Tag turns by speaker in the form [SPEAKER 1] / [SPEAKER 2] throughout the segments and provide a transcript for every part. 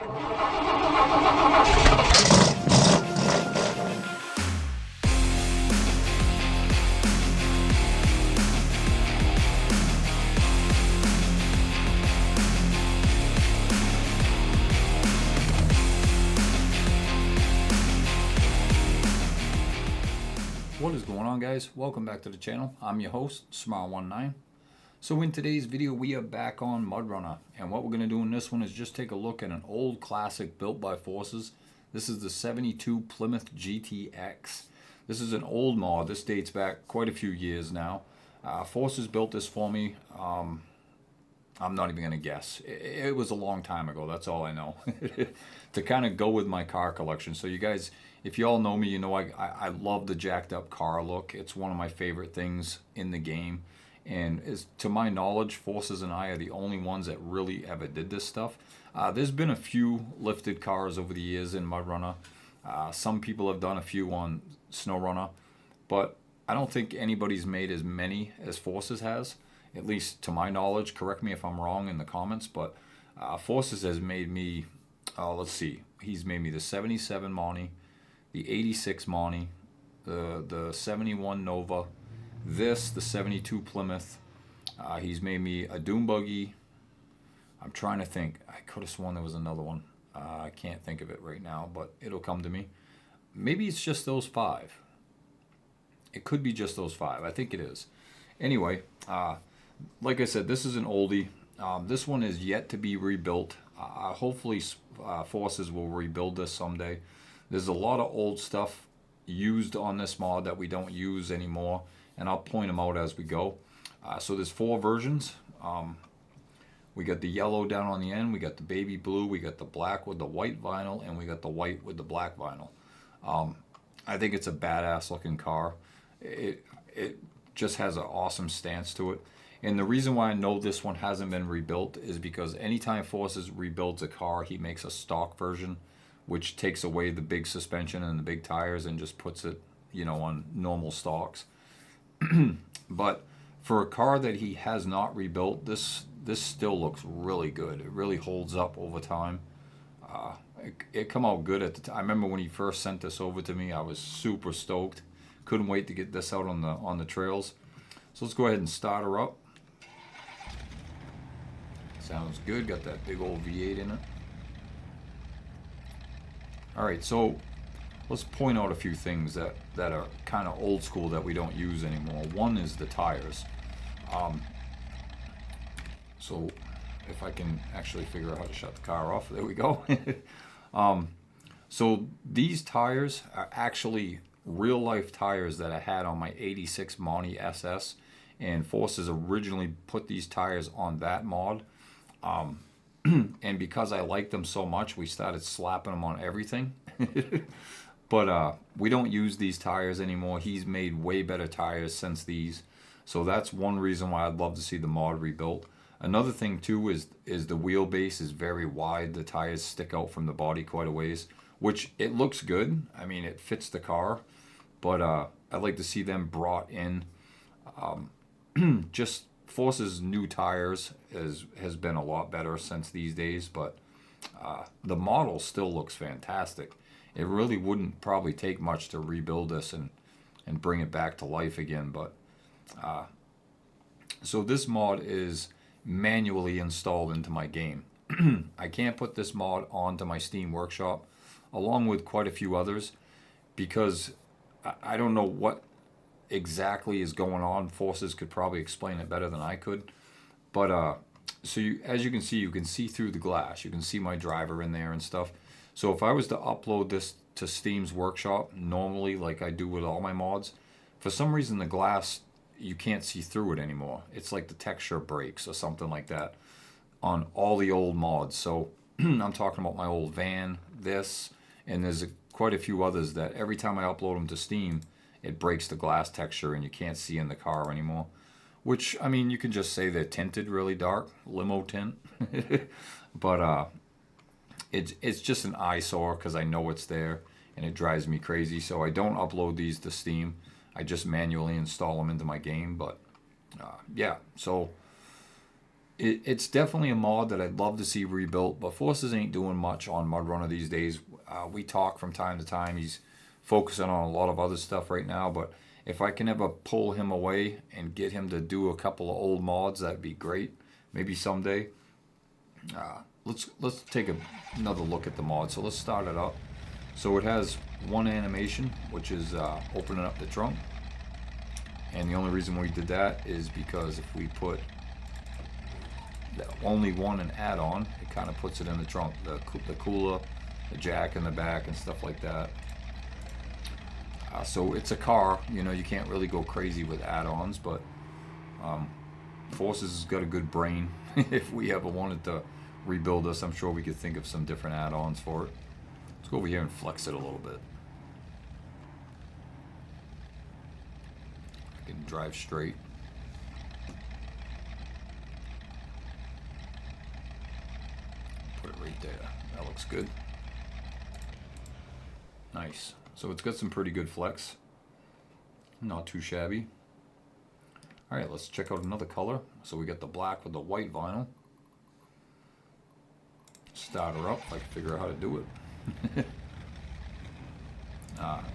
[SPEAKER 1] What is going on, guys? Welcome back to the channel. I'm your host, SMARONENINE. So in today's video, we are back on Mudrunner, and what we're going to do in this one is just take a look at an old classic built by Forces. This is the 72 Plymouth GTX. This is an old mod. This dates back quite a few years now. Forces built this for me. I'm not even going to guess. It was a long time ago, that's all I know. To kind of go with my car collection. So you guys, if you all know me, you know I love the jacked up car look. It's one of my favorite things in the game. And to my knowledge, Forces and I are the only ones that really ever did this stuff. There's been a few lifted cars over the years in Mudrunner. Some people have done a few on SnowRunner. But I don't think anybody's made as many as Forces has. At least to my knowledge. Correct me if I'm wrong in the comments. But Forces has made me, let's see. He's made me the 77 Monty, the 86 Monty, the 71 Nova, the 72 Plymouth. He's made me a Doom Buggy. I'm trying to think. I could have sworn there was another one. I can't think of it right now, but it'll come to me. Maybe it's just those 5. It could be just those 5. I think it is. Anyway, like I said, this is an oldie. This one is yet to be rebuilt. Hopefully Forces will rebuild this someday. There's a lot of old stuff used on this mod that we don't use anymore, and I'll point them out as we go. So there's 4 versions. We got the yellow down on the end, we got the baby blue, we got the black with the white vinyl, and we got the white with the black vinyl. I think it's a badass looking car. It just has an awesome stance to it. And the reason why I know this one hasn't been rebuilt is because anytime Forces rebuilds a car, he makes a stock version, which takes away the big suspension and the big tires and just puts it, you know, on normal stocks. But for a car that he has not rebuilt, this still looks really good. It really holds up over time. It come out good at the time. I remember when he first sent this over to me, I was super stoked. Couldn't wait to get this out on the trails. So let's go ahead and start her up. Sounds good. Got that big old V8 in it. Alright, so let's point out a few things that are kind of old school that we don't use anymore. One is the tires. So if I can actually figure out how to shut the car off, there we go. So these tires are actually real life tires that I had on my 86 Monty SS, and Forces originally put these tires on that mod. And because I liked them so much, we started slapping them on everything. But we don't use these tires anymore. He's made way better tires since these. So that's one reason why I'd love to see the mod rebuilt. Another thing too is the wheelbase is very wide. The tires stick out from the body quite a ways, which it looks good. I mean, it fits the car. But I'd like to see them brought in. Just Forces' new tires has been a lot better since these days, but the model still looks fantastic. It really wouldn't probably take much to rebuild this and bring it back to life again. But so this mod is manually installed into my game. I can't put this mod onto my Steam Workshop along with quite a few others because I don't know what exactly is going on. Forces could probably explain it better than I could. But so as you can see through the glass. You can see my driver in there and stuff. So if I was to upload this to Steam's Workshop normally, like I do with all my mods, for some reason the glass, you can't see through it anymore. It's like the texture breaks or something like that on all the old mods. So I'm talking about my old van, this, and there's quite a few others that every time I upload them to Steam, it breaks the glass texture and you can't see in the car anymore. Which, I mean, you can just say they're tinted really dark, limo tint. But it's just an eyesore because I know it's there and it drives me crazy. So I don't upload these to Steam. I just manually install them into my game. But yeah, so It's definitely a mod that I'd love to see rebuilt, but Forces ain't doing much on Mudrunner these days. We talk from time to time. He's focusing on a lot of other stuff right now, but if I can ever pull him away and get him to do a couple of old mods, that'd be great. Maybe someday. Let's take another look at the mod. So let's start it up. So it has one animation, which is opening up the trunk. And the only reason we did that is because if we put only one an add-on, it kind of puts it in the trunk. The cooler, the jack in the back, and stuff like that. So it's a car, you know, you can't really go crazy with add-ons, but Forces has got a good brain. If we ever wanted to rebuild this, I'm sure we could think of some different add-ons for it. Let's go over here and flex it a little bit. I can drive straight. Put it right there. That looks good. Nice. So it's got some pretty good flex. Not too shabby. Alright, let's check out another color. So we got the black with the white vinyl. Start her up if I can figure out how to do it.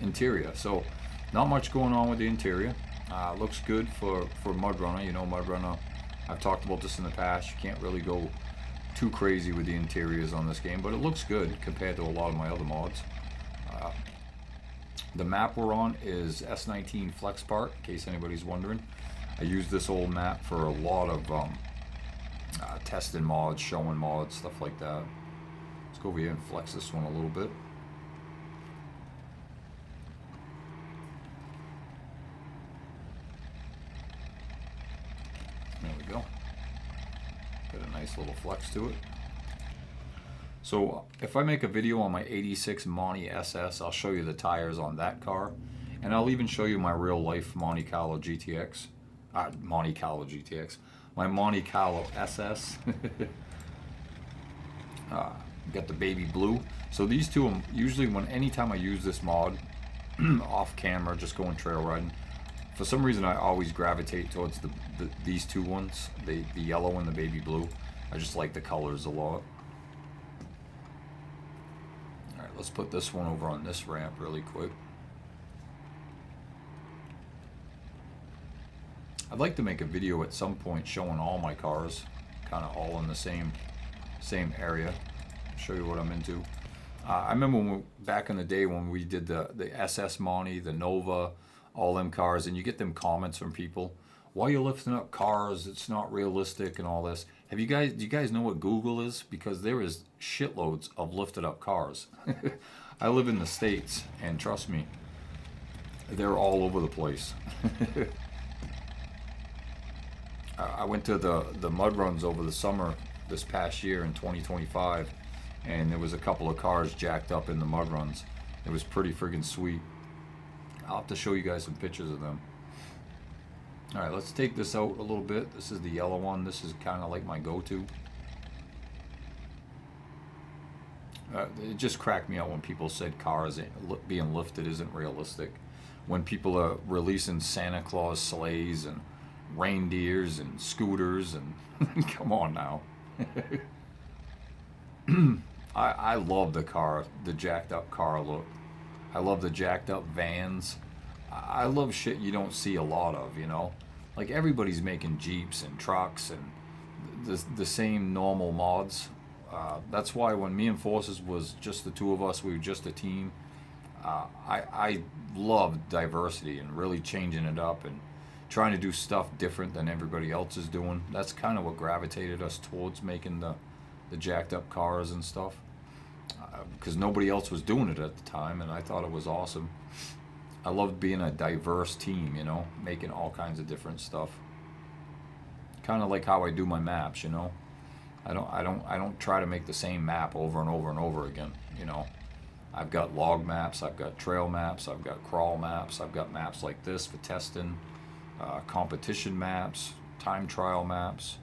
[SPEAKER 1] Interior. So not much going on with the interior. Looks good for Mudrunner. You know, Mudrunner, I've talked about this in the past. You can't really go too crazy with the interiors on this game, but it looks good compared to a lot of my other mods. The map we're on is S19 Flex Park, in case anybody's wondering. I use this old map for a lot of testing mods, showing mods, stuff like that. Let's go over here and flex this one a little bit. There we go. Got a nice little flex to it. So if I make a video on my 86 Monte SS, I'll show you the tires on that car. And I'll even show you my real life Monte Carlo GTX. Monte Carlo GTX. My Monte Carlo SS. Got the baby blue. So these two, usually anytime I use this mod, off camera, just going trail riding, for some reason I always gravitate towards these two ones, the yellow and the baby blue. I just like the colors a lot. Alright, let's put this one over on this ramp really quick. I'd like to make a video at some point showing all my cars, kind of all in the same area. Show you what I'm into. I remember back in the day when we did the SS Monte, the Nova, all them cars, and you get them comments from people, why are you lifting up cars? It's not realistic and all this. Do you guys know what Google is? Because there is shitloads of lifted up cars. I live in the States, and trust me, they're all over the place. I went to the mud runs over the summer this past year in 2025, and there was a couple of cars jacked up in the mud runs. It was pretty friggin' sweet. I'll have to show you guys some pictures of them. Alright, let's take this out a little bit. This is the yellow one. This is kind of like my go-to. It just cracked me out when people said cars being lifted isn't realistic. When people are releasing Santa Claus sleighs and reindeers and scooters and come on now. I love the jacked up car look. I love the jacked up vans. I love shit you don't see a lot of, you know. Like everybody's making Jeeps and trucks and the same normal mods. That's why when me and Forces was just the two of us, we were just a team. I love diversity and really changing it up and trying to do stuff different than everybody else is doing. That's kind of what gravitated us towards making the jacked up cars and stuff, because nobody else was doing it at the time, and I thought it was awesome. I loved being a diverse team, you know, making all kinds of different stuff. Kind of like how I do my maps, you know. I don't try to make the same map over and over and over again, you know. I've got log maps, I've got trail maps, I've got crawl maps, I've got maps like this for testing, competition maps, time trial maps.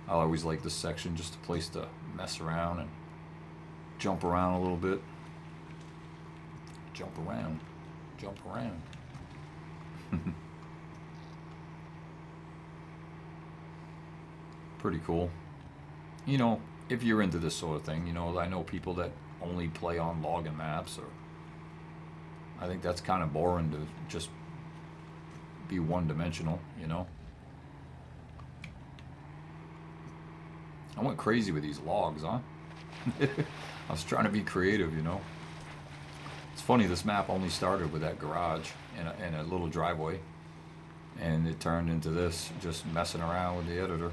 [SPEAKER 1] I always like this section, just a place to mess around and jump around a little bit. Jump around. Pretty cool. You know, if you're into this sort of thing, you know, I know people that only play on login maps, or I think that's kind of boring to just be one-dimensional, you know. I went crazy with these logs, huh? I was trying to be creative, you know. It's funny, this map only started with that garage and a little driveway, and it turned into this, just messing around with the editor.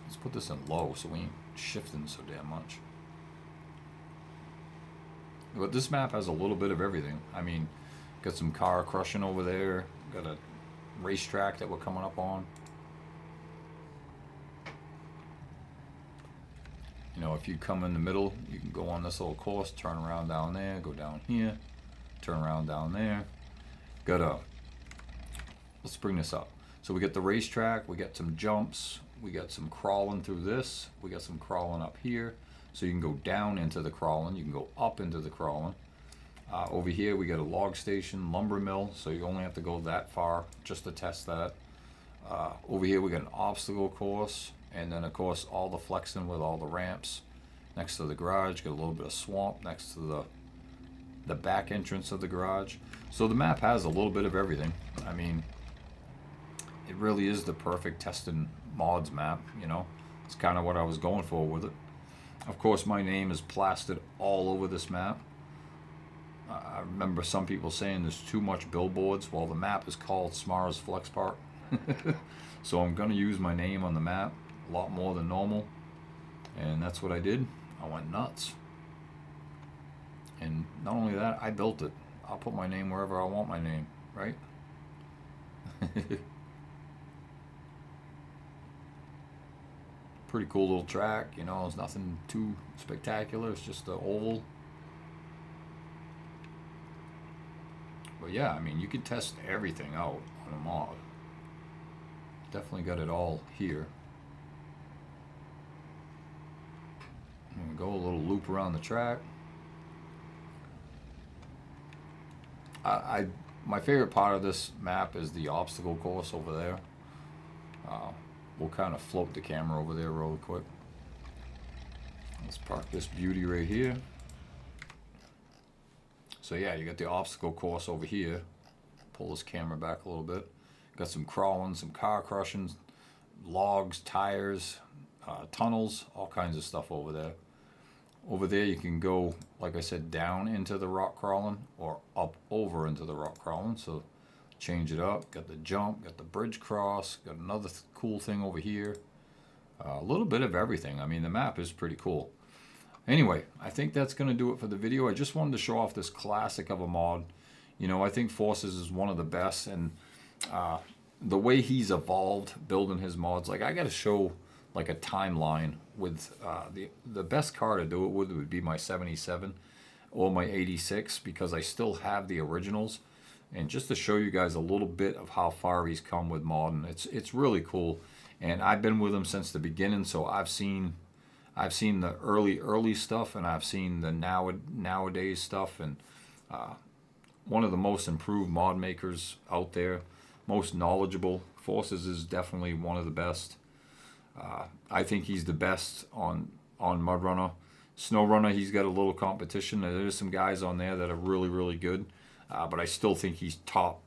[SPEAKER 1] Let's put this in low so we ain't shifting so damn much. But this map has a little bit of everything. I mean, got some car crushing over there, got a racetrack that we're coming up on. You know, if you come in the middle, you can go on this little course, turn around down there, go down here, turn around down there. Let's bring this up. So we got the racetrack, we got some jumps, we got some crawling through this, we got some crawling up here. So you can go down into the crawling, you can go up into the crawling. Over here we got a log station, lumber mill, so you only have to go that far just to test that. Over here we got an obstacle course, and then of course all the flexing with all the ramps. Next to the garage, got a little bit of swamp next to the back entrance of the garage. So the map has a little bit of everything. I mean, it really is the perfect testing mods map, you know. It's kind of what I was going for with it. Of course, my name is plastered all over this map. I remember some people saying there's too much billboards. Well, the map is called Smar's Flex Park. So I'm going to use my name on the map a lot more than normal. And that's what I did. I went nuts. And not only that, I built it. I'll put my name wherever I want my name, right? Pretty cool little track, you know, it's nothing too spectacular, it's just the oval. But yeah, I mean, you could test everything out on a mod. Definitely got it all here. And we go a little loop around the track. My favorite part of this map is the obstacle course over there. We'll kind of float the camera over there real quick. Let's park this beauty right here. So yeah, you got the obstacle course over here. Pull this camera back a little bit. Got some crawling, some car crushing, logs, tires, tunnels, all kinds of stuff over there. Over there you can go, like I said, down into the rock crawling or up over into the rock crawling. So change it up. Got the jump, got the bridge cross, got another cool thing over here. A little bit of everything. I mean, the map is pretty cool. Anyway, I think that's going to do it for the video. I just wanted to show off this classic of a mod. You know, I think Forces is one of the best, and the way he's evolved building his mods, like I got to show like a timeline with the best car to do it with would be my 77 or my 86, because I still have the originals. And just to show you guys a little bit of how far he's come with modding, it's really cool. And I've been with him since the beginning, so I've seen the early stuff, and I've seen the nowadays stuff, and one of the most improved mod makers out there, most knowledgeable. Forces is definitely one of the best. I think he's the best on Mudrunner. SnowRunner, he's got a little competition. There's some guys on there that are really good. But I still think he's top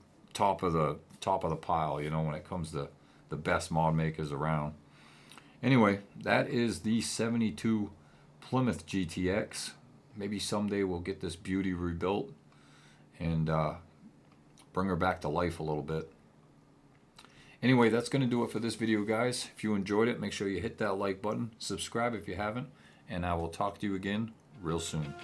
[SPEAKER 1] of the pile, you know, when it comes to the best mod makers around. Anyway, that is the 72 Plymouth GTX. Maybe someday we'll get this beauty rebuilt and bring her back to life a little bit. Anyway, that's going to do it for this video, guys. If you enjoyed it, make sure you hit that like button, subscribe if you haven't, and I will talk to you again real soon.